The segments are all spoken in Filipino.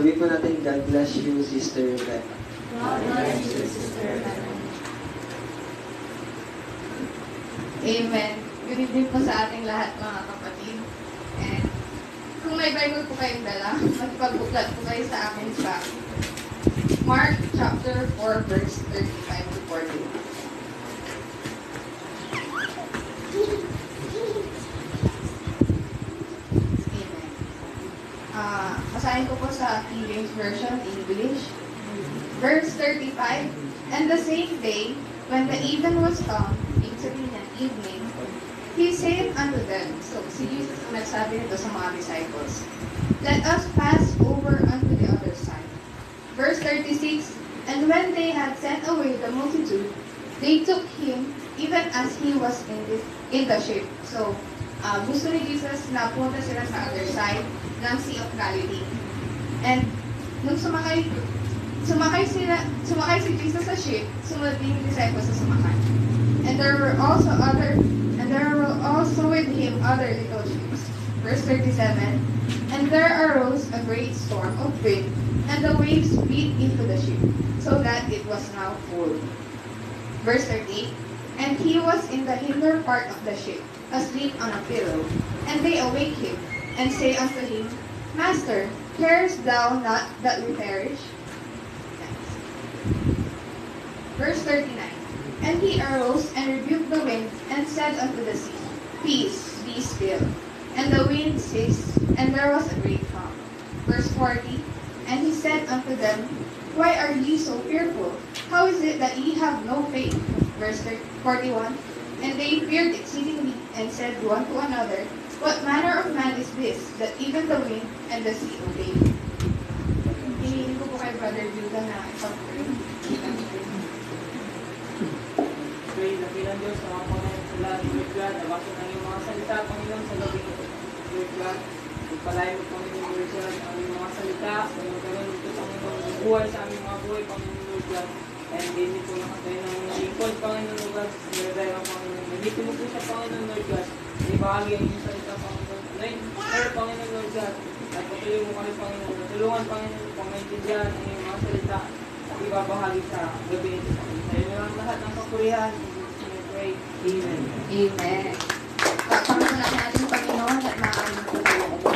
Sabi po natin, God bless you, Sister Rebecca. God bless you, Sister Rebecca. Amen. Good evening po sa ating lahat, mga kapatid. And kung may Bible po kayong dala, magpagbuklat po kayo sa akin sa Mark chapter 4, verse 35 to 40. Amen. Basahin ko po sa King James Version, English. Verse 35, And the same day, when the even was come, ibig sabihin niya, evening, He said unto them, so si Jesus ang nagsabi nito sa mga disciples, Let us pass over unto the other side. Verse 36, And when they had sent away the multitude, they took him even as he was in the ship. So, gusto ni Jesus na punta sila sa other side ng Sea of Galilee. And nung sumakay si Jesus sa ship, sumunod din yung disciples sa sumakay. And there were also with him other little ships. Verse 37, And there arose a great storm of wind, and the waves beat into the ship, so that it was now full. Verse 38, And he was in the hinder part of the ship, asleep on a pillow. And they awake him, and say unto him, Master, carest thou not that we perish? Verse 39, And he arose and rebuked the wind, and said unto the sea, Peace, be still. And the wind ceased, and there was a great calm. Verse 40, And he said unto them, Why are ye so fearful? How is it that ye have no faith? Verse 41, And they feared exceedingly, and said one to another, What manner of man is this, that even the wind and the sea obey him? Hinihiling ko po kay Brother Judah na ipag-pray. Pray na bilang Diyos sa mga Panginoon sa lahat ng Lord God. Nabasa ng iyong mga salita, Panginoon, sa gabi ko, Lord God. Ipalay mo, Panginoon, Lord God, ang iyong mga salita. Panginoon, ganoon ito, Panginoon, buhay sa aming mga buhay, Panginoon, Lord God. And din po lang tayo ng lingkod, Panginoon, Lord God. Sa sinagay ng Panginoon. Nandito mo po siya, Panginoon, Lord God. Ibahagi ang iyong salita, Panginoon. Pero, Panginoon, Lord God, at patuloy mo kami, Panginoon. Tulungan, Panginoon, pang-maintindihan ang iyong mga salita at ibabahagi sa gabi ito, Panginoon. Sa iyo lang lahat ng kapurihan. Pray. Amen. Amen. Pagpapatunan natin, Panginoon, at maaaring po tayo umupo.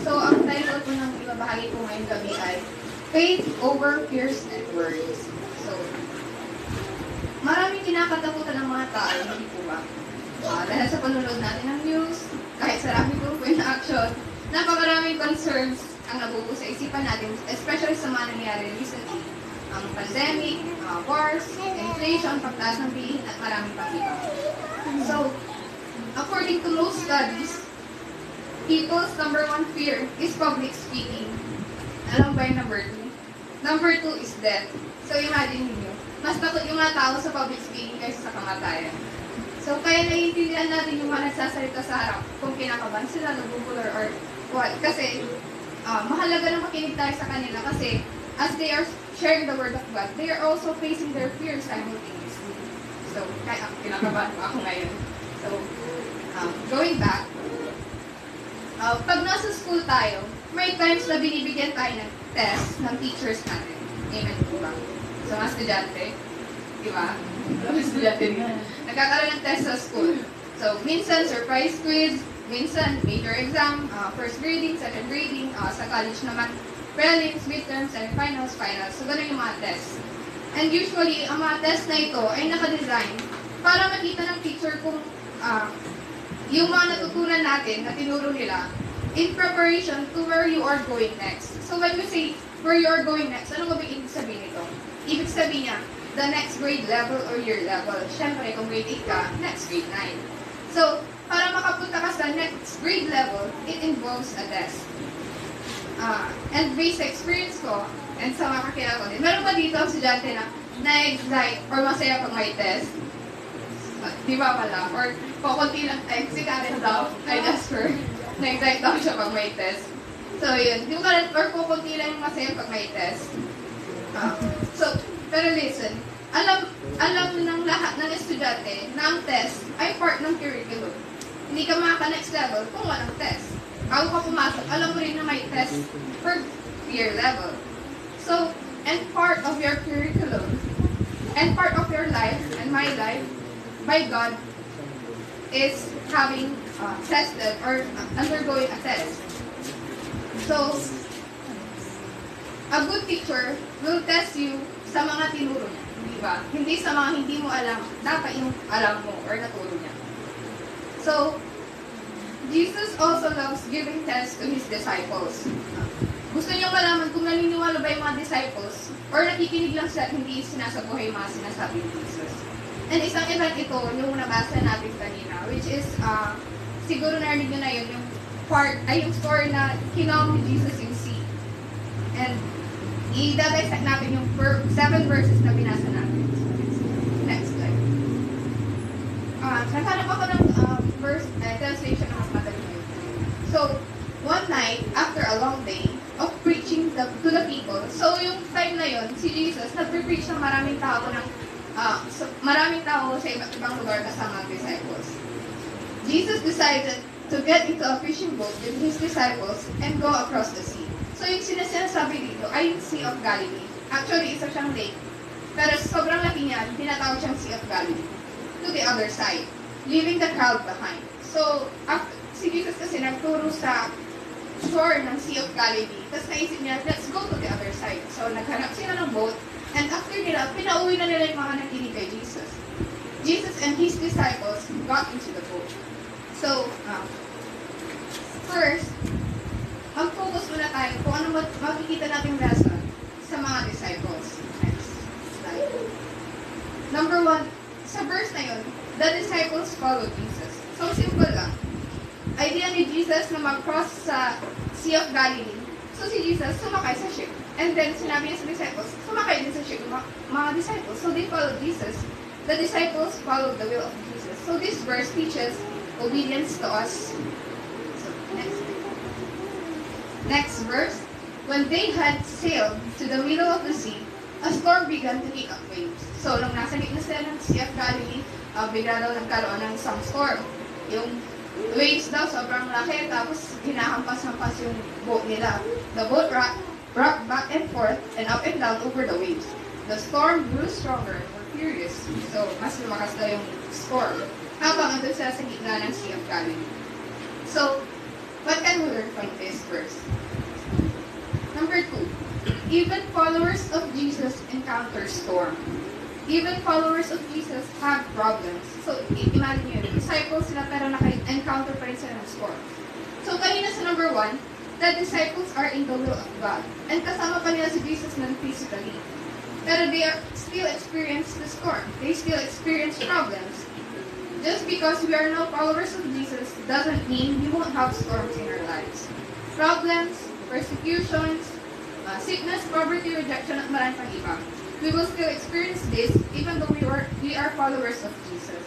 So, ang title po ng ibabahagi ko ngayong gabi ay Faith over Fears and Worries. So, maraming kinakatakutan ng mga tao, hindi po ba? Dahil sa panunod natin ng news, kahit sa rapid group in action, napakaraming concerns ang nabubuo sa isipan natin, especially sa mga nangyari recently. Ang pandemic, wars, inflation, pagtaas ng bilihin, at maraming pang iba. So, according to most studies, people's number one fear is public speaking. Alam ba yung number 2? Number 2 is death. So, imagine niyo, mas takot yung mga tao sa public speaking kaysa sa kamatayan. So, kaya naiintindihan natin yung mga nagsasalita sa harap kung kinakabahan sila, nabubulor, or what. Kasi, mahalaga na makinig tayo sa kanila kasi as they are sharing the word of God, they are also facing their fears simultaneously. So, kaya kinakabahan ako ngayon. So, going back, pag nasa school tayo, may times na binibigyan tayo ng test ng teachers natin. Amen po ba? So, mga estudyante, di ba? Mga estudyante rin. Nagkakaroon ng test sa school. So, minsan surprise quiz, minsan major exam, first grading, second grading, sa college naman, prelims, midterms, semifinals, finals. So, ganun yung mga tests. And usually, ang mga test na ito ay nakadesign para makita ng teacher kung yung mga natutunan natin na tinuro nila in preparation to where you are going next. So, when we say where you are going next, ano ba ibig sabihin ito? Ibig sabihin niya, the next grade level or year level. Siyempre, kung grade 8 ka, next grade 9. So, para makapunta ka sa next grade level, it involves a test. And based sa experience ko, and sa mga kakilala ko din, meron ba dito ang estudyante na na-excite or masaya pag may test? Di ba pala? Or kukunti lang, si Karen daw, I just heard, na-excite daw siya pag may test. So, yun. Di ba or kukunti lang yung masaya pag may test? Pero listen, alam ng lahat ng estudyante na ang test ay part ng curriculum. Hindi ka makaka-next level kung walang test. bago ka pumasok, alam mo rin na may test per year level. So, and part of your curriculum, and part of your life, and my life, by God, is having tested or undergoing a test. So, a good teacher will test you sa mga tinuro niya, di ba? Hindi sa mga hindi mo alam, dapat yung alam mo or naturo niya. So, Jesus also loves giving tests to His disciples. Gusto niyo malaman kung naniniwala ba yung mga disciples or nakikinig lang sila at hindi sinasabuhay yung mga sinasabi ni Jesus. And isang event ito, yung nabasa natin kanina, which is, siguro narinig nyo na yun, yung story na kinalm ni Jesus yung sea. And i-dissect natin yung 7 verses na binasa natin. Next slide. Naghanap ako ng translation na mas madali ngayon. So, one night, after a long day of preaching to the people, so yung time na yun, si Jesus, nag-preach ng maraming tao sa iba't ibang lugar kasama ang disciples. Jesus decided to get into a fishing boat with His disciples and go across the sea. So yung sinasabi dito ay yung Sea of Galilee. Actually, isa siyang lake. Pero sobrang laki niya, tinatawag siyang Sea of Galilee. To the other side, leaving the crowd behind. So, si Jesus kasi nagturo sa shore ng Sea of Galilee. Tapos naisip niya, let's go to the other side. So, naghanap sila ng boat. And after nila, pinauwi na nila yung mga nakikinig kay Jesus. Jesus and His disciples got into the boat. So, first, mag-focus muna tayo kung ano makikita natin lesson sa mga disciples. Next slide. Number 1, sa verse na yun, the disciples followed Jesus. So, simple lang. Idea ni Jesus na mag-cross sa Sea of Galilee. So, si Jesus sumakay sa ship. And then, sinabi niya sa disciples, sumakay din sa ship mga disciples. So, they followed Jesus. The disciples followed the will of Jesus. So, this verse teaches obedience to us. So, next verse. When they had sailed to the middle of the sea, a storm began to kick up waves. So, nung nasa gitna sila ng Sea of Galilee, bigla daw nagkaroon ng isang storm. Yung waves daw sobrang laki, tapos hinahampas-hampas yung boat nila. The boat rocked back and forth and up and down over the waves. The storm grew stronger and more furious. So, mas lumakas daw yung storm. Habang andun sila sa gitna ng Sea of Galilee. So, what can we learn from this verse? Number 2, even followers of Jesus encounter storm. Even followers of Jesus have problems. So, imagine yun, disciples sila pero naka-encounter pa rin sila ng storm. So, kanina sa number 1, the disciples are in the will of God. And kasama pa nila si Jesus nun physically. Pero they still experience the storm. They still experience problems. Just because we are now followers of Jesus doesn't mean we won't have storms in our lives. Problems, persecutions, sickness, poverty, rejection, at marami pang iba. We will still experience this even though we are followers of Jesus.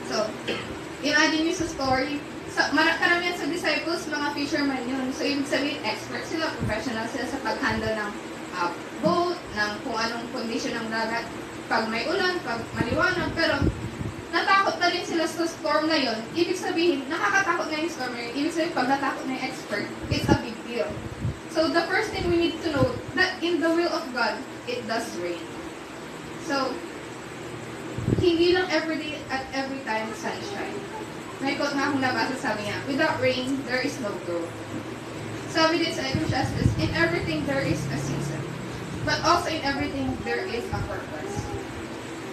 So, imagine nyo sa story, karamihan sa disciples, mga fishermen yun. So, ibig sabihin, expert sila, professional sila sa pag-handle ng boat, ng kung anong condition ng dagat, pag may ulan, pag maliwanag, pero natakot na rin sila sa storm na yun. Ibig sabihin, nakakatakot na yung storm na yun. Ibig sabihin, pag natakot na yung expert, it's a big deal. So, the first thing we need to know, that in the will of God, it does rain. So, hindi lang every day at every time sunshine. May quote nga akong nabasa, sabi niya, without rain, there is no growth. Sabi din sa Ecclesiastes, in everything there is a season. But also in everything there is a purpose.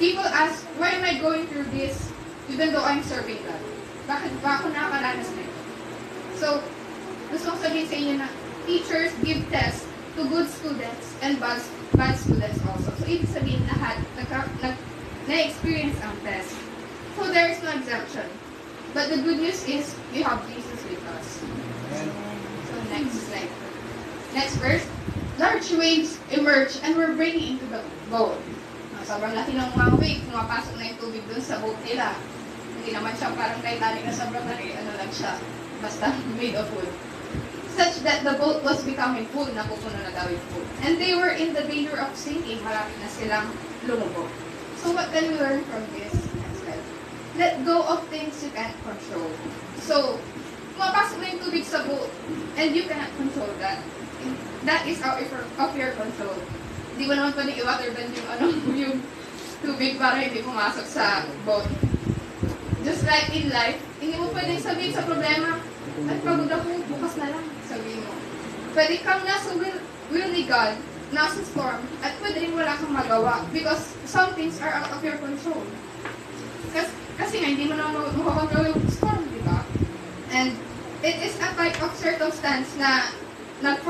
People ask, why am I going through this even though I'm serving God? Bakit ba ako nakakaranas na ito? So, gusto kong sabihin sa inyo na teachers give tests to good students and bad students also. So, ibig sabihin lahat na-experience ang test. So, there is no exemption. But the good news is, we have Jesus with us. So, next slide. Next verse. Large waves emerge and were breaking into the boat. Sobrang laki ng mga wave, pumapasok na yung tubig dun sa boat nila. Hindi naman siya parang Titanic na sobrang laki, ano lang siya, basta made of wood. Such that the boat was becoming full, napupuno na daw yung boat. And they were in the danger of sinking, malapit na silang lumubog. So what can we learn from this? Next slide. Let go of things you can't control. So, pumapasok na yung tubig sa boat. And you cannot control that. That is out of your control. Hindi mo naman pwedeng i-waterbend yung, yung tubig para hindi pumasok sa boat. Just like in life, hindi mo pwedeng sabihin sa problema, at pagod ako, bukas na lang, sabihin mo. Pwede kang nasa will ni God, nasa storm, at pwede rin wala kang magawa because some things are out of your control. Kasi nga, hindi mo naman makakontrol yung storm, di ba? And it is a type of circumstance na